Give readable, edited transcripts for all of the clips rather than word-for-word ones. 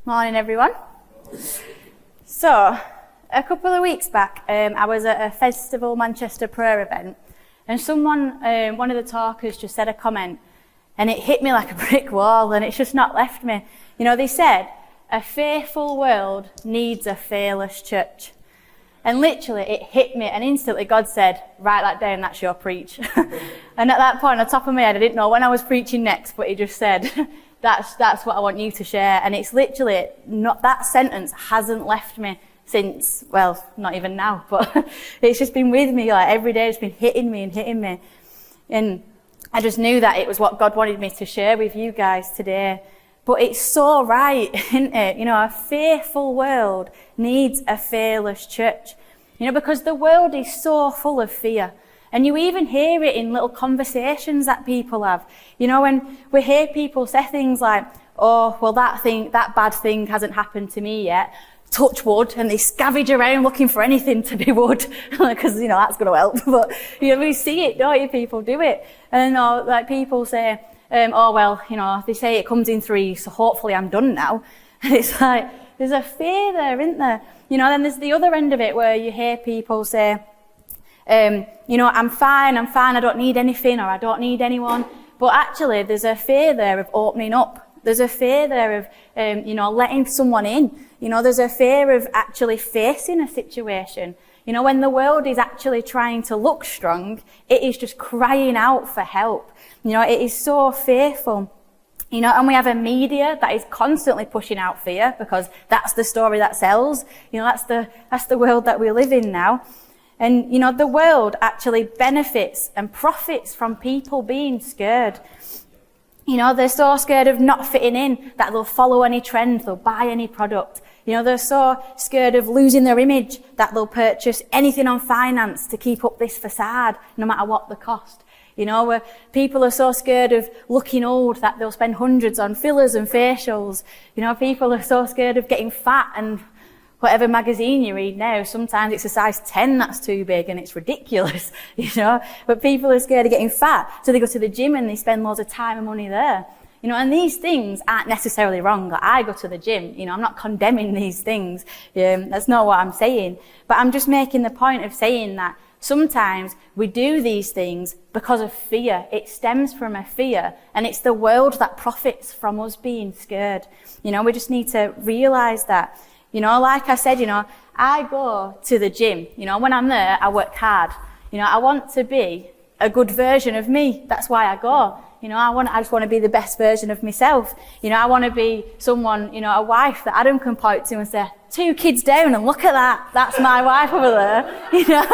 Morning, everyone. So, a couple of weeks back, I was at a Festival Manchester prayer event, and someone, one of the talkers just said a comment, and it hit me like a brick wall, and it's just not left me. You know, they said, a fearful world needs a fearless church. And literally, it hit me, and instantly God said, write that down, that's your preach. And at that point, on the top of my head, I didn't know when I was preaching next, but he just said, that's what I want you to share. And it's literally, not that sentence hasn't left me since, well, not even now, but it's just been with me, like every day it's been hitting me. And I just knew that it was what God wanted me to share with you guys today. But it's so right, isn't it? You know, a fearful world needs a fearless church. You know, because the world is so full of fear. And you even hear it in little conversations that people have. You know, when we hear people say things like, oh, well, that bad thing hasn't happened to me yet. Touch wood, and they scavenge around looking for anything to be wood, because, you know, that's going to help. But, you know, we see it, don't you? People do it. And, like, people say, oh, well, you know, they say it comes in threes, so hopefully I'm done now. And it's like, there's a fear there, isn't there? You know, then there's the other end of it where you hear people say, you know, I'm fine, I don't need anything, or I don't need anyone. But actually, there's a fear there of opening up. There's a fear there of, you know, letting someone in. You know, there's a fear of actually facing a situation. You know, when the world is actually trying to look strong, it is just crying out for help. You know, it is so fearful. You know, and we have a media that is constantly pushing out fear because that's the story that sells. You know, that's the world that we live in now. And, you know, the world actually benefits and profits from people being scared. You know, they're so scared of not fitting in that they'll follow any trend, they'll buy any product. You know, they're so scared of losing their image that they'll purchase anything on finance to keep up this facade, no matter what the cost. You know, where people are so scared of looking old that they'll spend hundreds on fillers and facials. You know, people are so scared of getting fat, and whatever magazine you read now, sometimes it's a size 10 that's too big and it's ridiculous, you know. But people are scared of getting fat, so they go to the gym and they spend loads of time and money there. You know, and these things aren't necessarily wrong. Like, I go to the gym, you know, I'm not condemning these things. That's not what I'm saying. But I'm just making the point of saying that sometimes we do these things because of fear. It stems from a fear, and it's the world that profits from us being scared. You know, we just need to realise that. You know, like I said, you know, I go to the gym. You know, when I'm there, I work hard. You know, I want to be a good version of me. That's why I go. You know, I just want to be the best version of myself. You know, I want to be someone, you know, a wife that Adam can point to and say, 2 kids down and look at that. That's my wife over there. You know,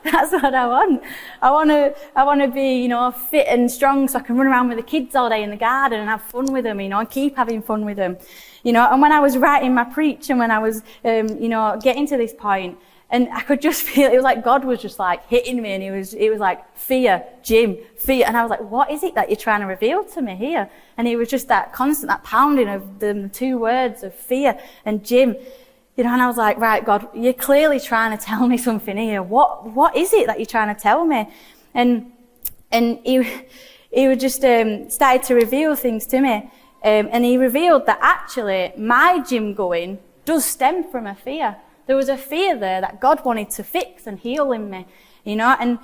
that's what I want. I want to be, you know, fit and strong so I can run around with the kids all day in the garden and have fun with them, you know, and keep having fun with them. You know, and when I was writing my preach and when I was, you know, getting to this point, and I could just feel, it was like God was just like hitting me, and it was like, fear, Jim, fear. And I was like, what is it that you're trying to reveal to me here? And it was just that constant, that pounding of the 2 words of fear and Jim. You know, and I was like, right, God, you're clearly trying to tell me something here. What is it that you're trying to tell me? And he would just, started to reveal things to me. And he revealed that actually my gym going does stem from a fear. There was a fear there that God wanted to fix and heal in me, you know, and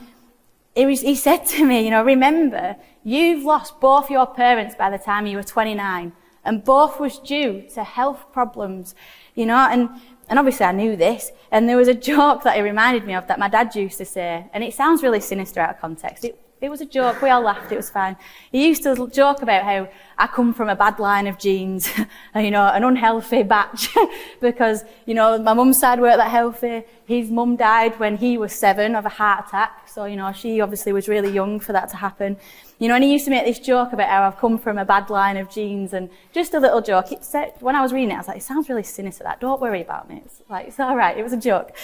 he said to me, you know, remember, you've lost both your parents by the time you were 29, and both was due to health problems, you know, and obviously I knew this, and there was a joke that he reminded me of that my dad used to say, and it sounds really sinister out of context. It was a joke, we all laughed, it was fine. He used to joke about how I come from a bad line of genes, you know, an unhealthy batch, because, you know, my mum's side weren't that healthy. His mum died when he was 7 of a heart attack, so, you know, she obviously was really young for that to happen. You know, and he used to make this joke about how I've come from a bad line of genes, and just a little joke. It said, when I was reading it, I was like, it sounds really sinister, that, don't worry about me. It's like, it's all right, it was a joke.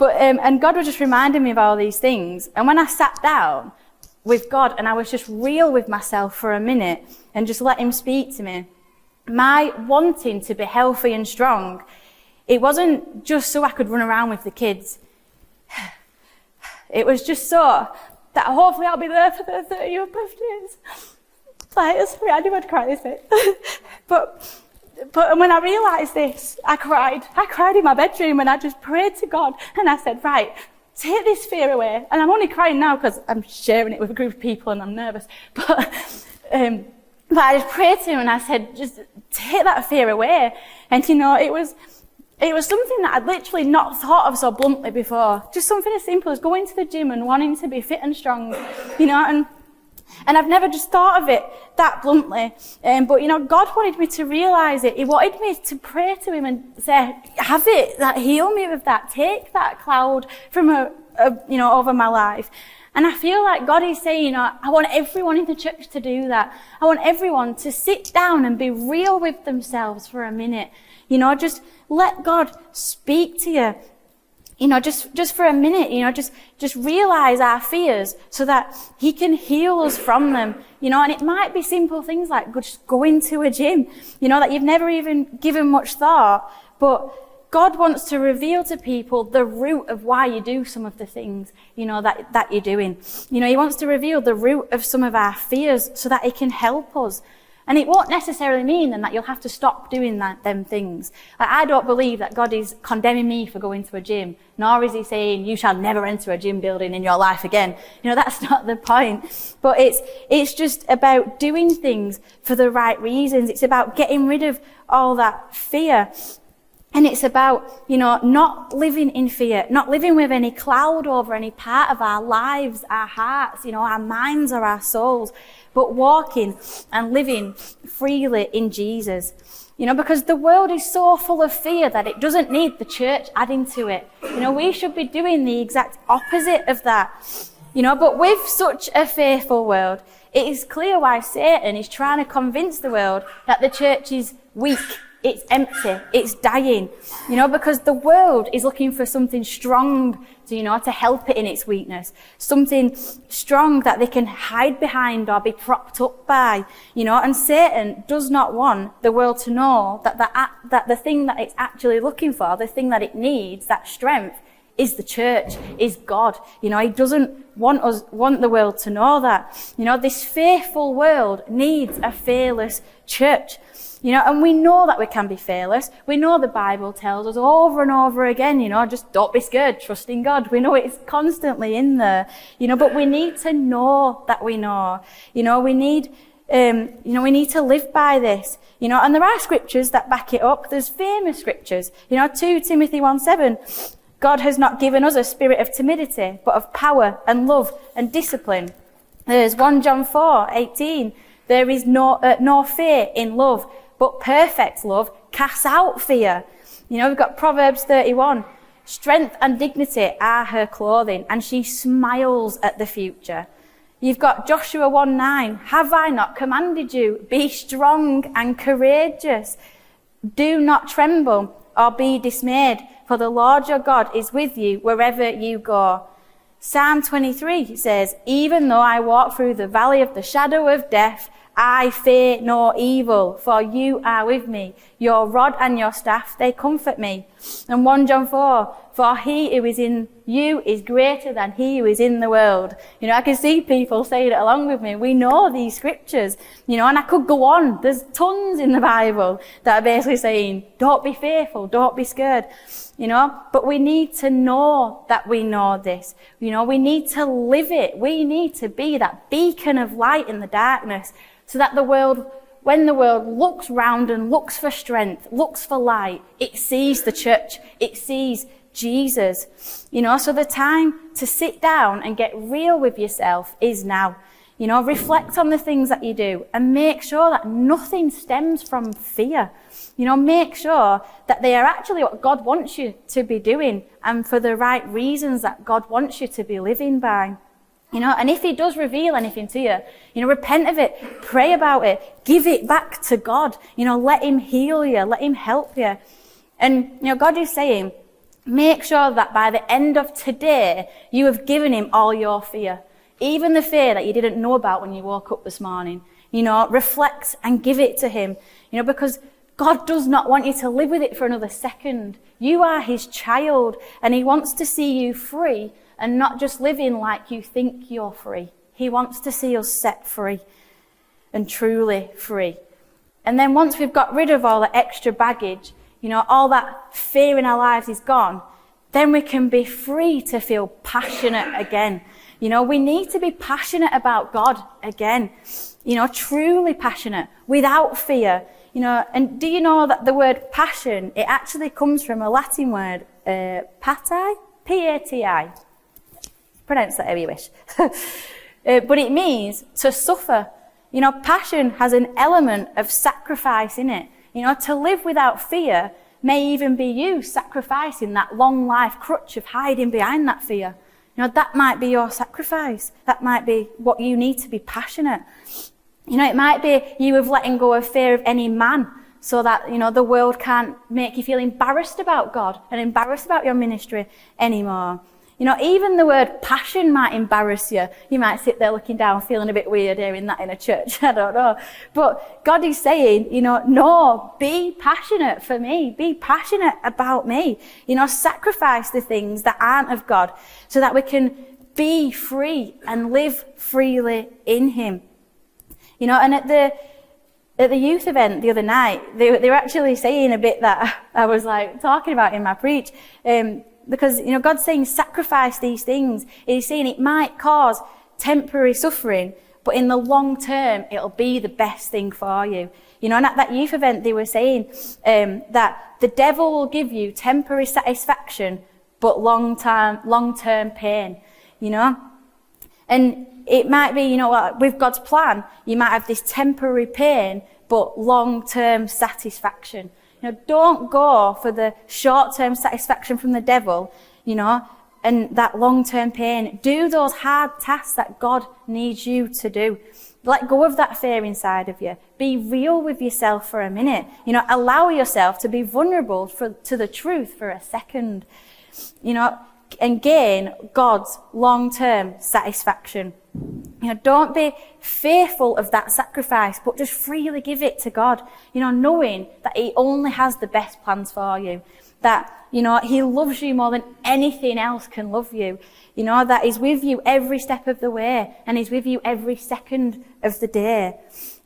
And God was just reminding me of all these things. And when I sat down with God and I was just real with myself for a minute and just let him speak to me, my wanting to be healthy and strong, it wasn't just so I could run around with the kids. It was just so that hopefully I'll be there for their 30th birthdays. Like, sorry, I do want to cry this bit. But But when I realised this, I cried. I cried in my bedroom and I just prayed to God and I said, right, take this fear away. And I'm only crying now because I'm sharing it with a group of people and I'm nervous. But I just prayed to him and I said, just take that fear away. And it was something that I'd literally not thought of so bluntly before. Just something as simple as going to the gym and wanting to be fit and strong, and I've never just thought of it that bluntly. But God wanted me to realise it. He wanted me to pray to him and say, have it, that heal me with that. Take that cloud from over my life. And I feel like God is saying, I want everyone in the church to do that. I want everyone to sit down and be real with themselves for a minute. Just let God speak to you. Just for a minute, just realize our fears so that he can heal us from them, and it might be simple things like just going to a gym, that you've never even given much thought, but God wants to reveal to people the root of why you do some of the things, that you're doing. He wants to reveal the root of some of our fears so that he can help us. And it won't necessarily mean then that you'll have to stop doing them things. I don't believe that God is condemning me for going to a gym, nor is he saying you shall never enter a gym building in your life again. That's not the point. But it's just about doing things for the right reasons. It's about getting rid of all that fear. And it's about, not living in fear, not living with any cloud over any part of our lives, our hearts, our minds or our souls, but walking and living freely in Jesus. Because the world is so full of fear that it doesn't need the church adding to it. We should be doing the exact opposite of that. But with such a fearful world, it is clear why Satan is trying to convince the world that the church is weak. It's empty, it's dying, because the world is looking for something strong to help it in its weakness, something strong that they can hide behind or be propped up by, and Satan does not want the world to know that the thing that it's actually looking for, the thing that it needs, that strength, is the church, is God. He doesn't want the world to know that. This fearful world needs a fearless church. And we know that we can be fearless. We know the Bible tells us over and over again, just don't be scared, trust in God. We know it's constantly in there, but we need to know that we know. We need to live by this, and there are scriptures that back it up. There's famous scriptures, 2 Timothy 1:7. God has not given us a spirit of timidity, but of power and love and discipline. There's 1 John 4:18. There is no fear in love, but perfect love casts out fear. We've got Proverbs 31. Strength and dignity are her clothing, and she smiles at the future. You've got Joshua 1:9. Have I not commanded you? Be strong and courageous. Do not tremble or be dismayed, for the Lord your God is with you wherever you go. Psalm 23 says, even though I walk through the valley of the shadow of death, I fear no evil, for you are with me. Your rod and your staff, they comfort me. And 1 John 4, for he who is in you is greater than he who is in the world. I can see people saying it along with me. We know these scriptures, and I could go on. There's tons in the Bible that are basically saying, don't be fearful, don't be scared. But we need to know that we know this. We need to live it. We need to be that beacon of light in the darkness, so that when the world looks round and looks for strength, looks for light, it sees the church, it sees Jesus. So the time to sit down and get real with yourself is now. Reflect on the things that you do and make sure that nothing stems from fear. Make sure that they are actually what God wants you to be doing and for the right reasons that God wants you to be living by. And if he does reveal anything to you, repent of it, pray about it, give it back to God, let him heal you, let him help you. And, God is saying, make sure that by the end of today, you have given him all your fear, even the fear that you didn't know about when you woke up this morning. Reflect and give it to him, because God does not want you to live with it for another second. You are his child and he wants to see you free and not just living like you think you're free. He wants to see us set free and truly free. And then once we've got rid of all the extra baggage, all that fear in our lives is gone, then we can be free to feel passionate again. We need to be passionate about God again, truly passionate, without fear. And do you know that the word passion, it actually comes from a Latin word, pati, P-A-T-I. Pronounce that how you wish. But it means to suffer. Passion has an element of sacrifice in it. To live without fear may even be you sacrificing that long life crutch of hiding behind that fear. That might be your sacrifice. That might be what you need to be passionate. It might be you have letting go of fear of any man so that, the world can't make you feel embarrassed about God and embarrassed about your ministry anymore. Even the word passion might embarrass you. You might sit there looking down, feeling a bit weird hearing that in a church. I don't know. But God is saying, no, be passionate for me. Be passionate about me. Sacrifice the things that aren't of God so that we can be free and live freely in Him. And at the youth event the other night, they were actually saying a bit that I was talking about in my preach. Because, God's saying sacrifice these things. He's saying it might cause temporary suffering, but in the long term, it'll be the best thing for you. And at that youth event, they were saying that the devil will give you temporary satisfaction, but long-term pain, And it might be, with God's plan, you might have this temporary pain, but long-term satisfaction. Don't go for the short-term satisfaction from the devil, and that long-term pain. Do those hard tasks that God needs you to do. Let go of that fear inside of you. Be real with yourself for a minute. Allow yourself to be vulnerable to the truth for a second, and gain God's long-term satisfaction. Don't be fearful of that sacrifice, but just freely give it to God, knowing that He only has the best plans for you, that, He loves you more than anything else can love you, that He's with you every step of the way and He's with you every second of the day,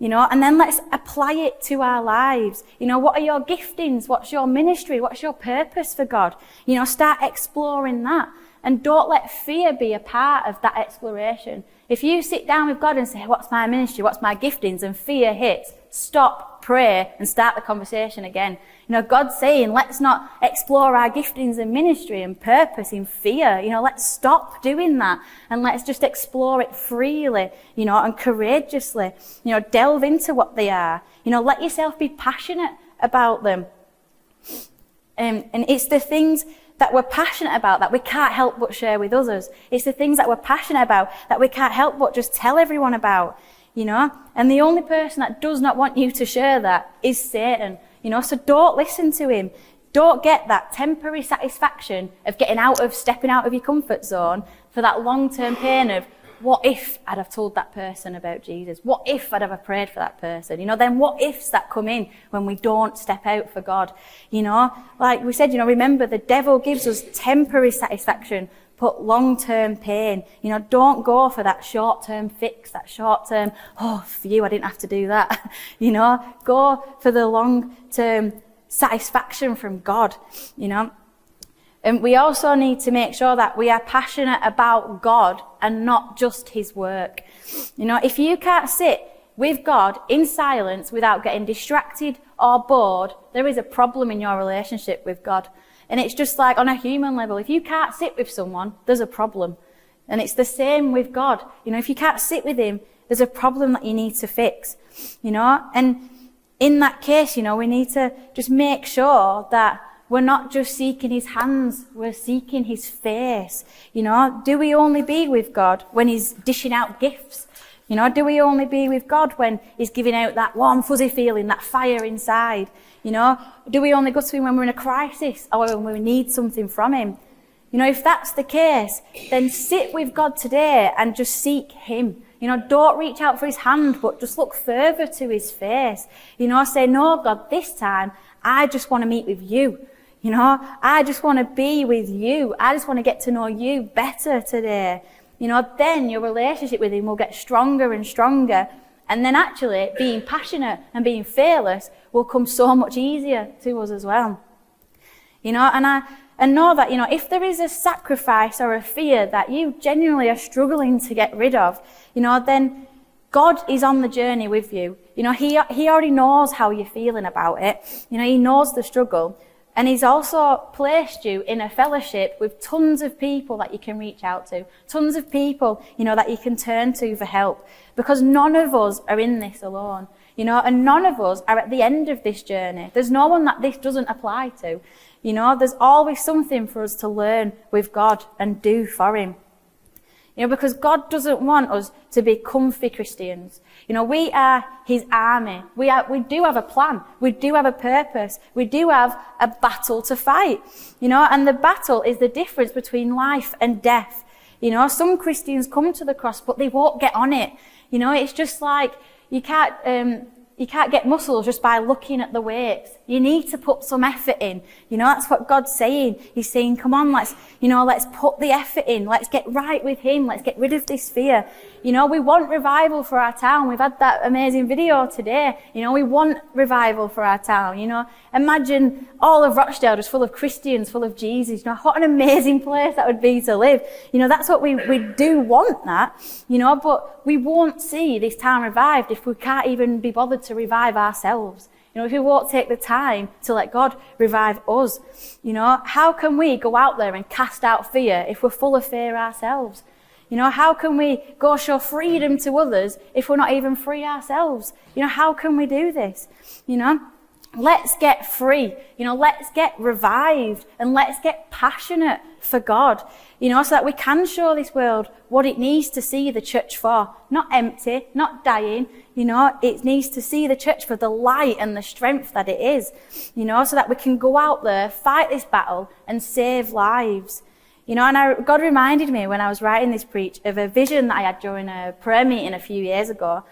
and then let's apply it to our lives. What are your giftings? What's your ministry? What's your purpose for God? Start exploring that. And don't let fear be a part of that exploration. If you sit down with God and say, what's my ministry? What's my giftings? And fear hits, stop, pray, and start the conversation again. God's saying, let's not explore our giftings and ministry and purpose in fear. Let's stop doing that. And let's just explore it freely, and courageously. Delve into what they are. Let yourself be passionate about them. And it's the things that we're passionate about that we can't help but share with others. It's the things that we're passionate about that we can't help but just tell everyone about, And the only person that does not want you to share that is Satan, So don't listen to him. Don't get that temporary satisfaction of stepping out of your comfort zone for that long-term pain of, what if I'd have told that person about Jesus? What if I'd ever prayed for that person? Then what ifs that come in when we don't step out for God? Like we said, remember the devil gives us temporary satisfaction, but long-term pain. Don't go for that short-term fix, that short-term, for you, I didn't have to do that. Go for the long-term satisfaction from God, And we also need to make sure that we are passionate about God and not just His work. If you can't sit with God in silence without getting distracted or bored, there is a problem in your relationship with God. And it's just like on a human level, if you can't sit with someone, there's a problem. And it's the same with God. If you can't sit with Him, there's a problem that you need to fix. And in that case, we need to just make sure that we're not just seeking His hands, we're seeking His face. Do we only be with God when He's dishing out gifts? Do we only be with God when He's giving out that warm, fuzzy feeling, that fire inside? Do we only go to Him when we're in a crisis or when we need something from Him? If that's the case, then sit with God today and just seek Him. Don't reach out for His hand, but just look further to His face. Say, no, God, this time I just want to meet with You. I just want to be with You. I just want to get to know You better today. Then your relationship with Him will get stronger and stronger. And then actually being passionate and being fearless will come so much easier to us as well. And I know that, if there is a sacrifice or a fear that you genuinely are struggling to get rid of, then God is on the journey with you. He already knows how you're feeling about it. He knows the struggle. And he's also placed you in a fellowship with tons of people that you can reach out to, tons of people, that you can turn to for help, because none of us are in this alone, and none of us are at the end of this journey. There's no one that this doesn't apply to. There's always something for us to learn with God and do for him. Because God doesn't want us to be comfy Christians. We are his army. We do have a plan. We do have a purpose. We do have a battle to fight. And the battle is the difference between life and death. Some Christians come to the cross, but they won't get on it. It's just like you can't get muscles just by looking at the weights. You need to put some effort in. That's what God's saying. He's saying, come on, let's put the effort in. Let's get right with him. Let's get rid of this fear. We want revival for our town. We've had that amazing video today. We want revival for our town. Imagine all of Rochdale just full of Christians, full of Jesus. What an amazing place that would be to live. That's what we do want that, but we won't see this town revived if we can't even be bothered to revive ourselves. If we won't take the time to let God revive us, how can we go out there and cast out fear if we're full of fear ourselves? How can we go show freedom to others if we're not even free ourselves? How can we do this? Let's get free, let's get revived, and let's get passionate for God, so that we can show this world what it needs to see the church for. Not empty, not dying, it needs to see the church for the light and the strength that it is, so that we can go out there, fight this battle, and save lives. God reminded me when I was writing this preach of a vision that I had during a prayer meeting a few years ago.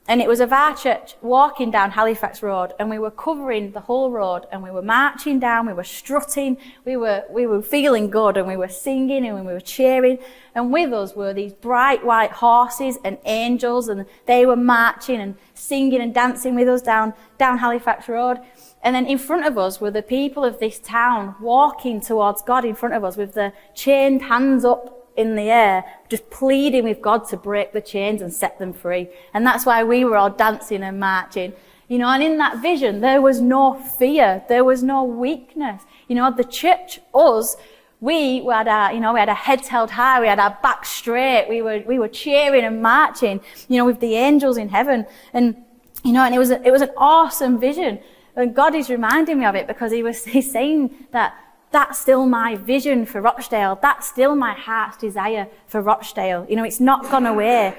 And it was of our church walking down Halifax Road, and we were covering the whole road, and we were marching down, we were strutting, we were feeling good, and we were singing and we were cheering. And with us were these bright white horses and angels, and they were marching and singing and dancing with us down Halifax Road. And then in front of us were the people of this town walking towards God in front of us with their chained hands up in the air, just pleading with God to break the chains and set them free. And that's why we were all dancing and marching. And in that vision, there was no fear. There was no weakness. The church, us, we had our heads held high. We had our backs straight. We were cheering and marching, with the angels in heaven. And it was an awesome vision. And God is reminding me of it because he's saying that that's still my vision for Rochdale. That's still my heart's desire for Rochdale. It's not gone away,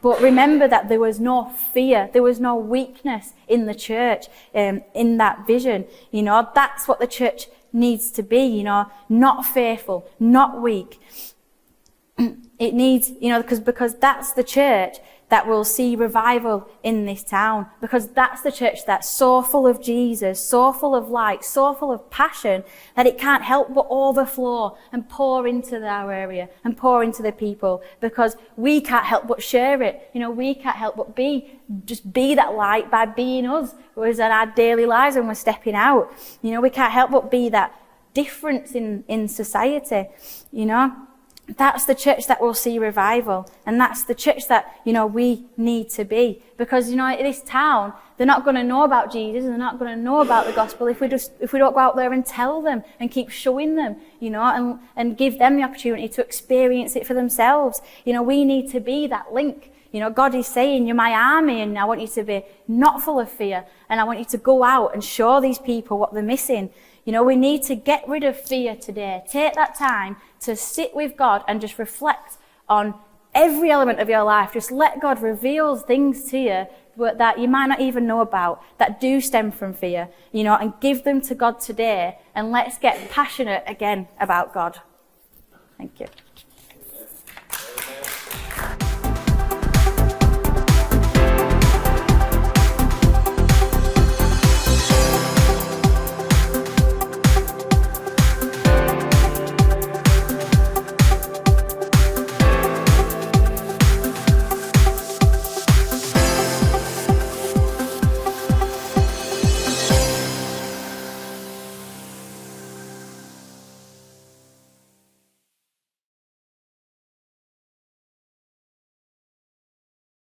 But remember that there was no fear. There was no weakness in the church, in that vision. That's what the church needs to be, not fearful, not weak. It needs, because that's the church that will see revival in this town, because that's the church that's so full of Jesus, so full of light, so full of passion that it can't help but overflow and pour into our area and pour into the people, because we can't help but share it. We can't help but be that light by being us, whereas in our daily lives when we're stepping out. We can't help but be that difference in society, That's the church that will see revival, and that's the church that, we need to be. Because, in this town, they're not going to know about Jesus, and they're not going to know about the gospel if we don't go out there and tell them and keep showing them, and give them the opportunity to experience it for themselves. We need to be that link. God is saying, you're my army, and I want you to be not full of fear, and I want you to go out and show these people what they're missing. We need to get rid of fear today. Take that time to sit with God and just reflect on every element of your life. Just let God reveal things to you that you might not even know about, that do stem from fear, and give them to God today. And let's get passionate again about God. Thank you.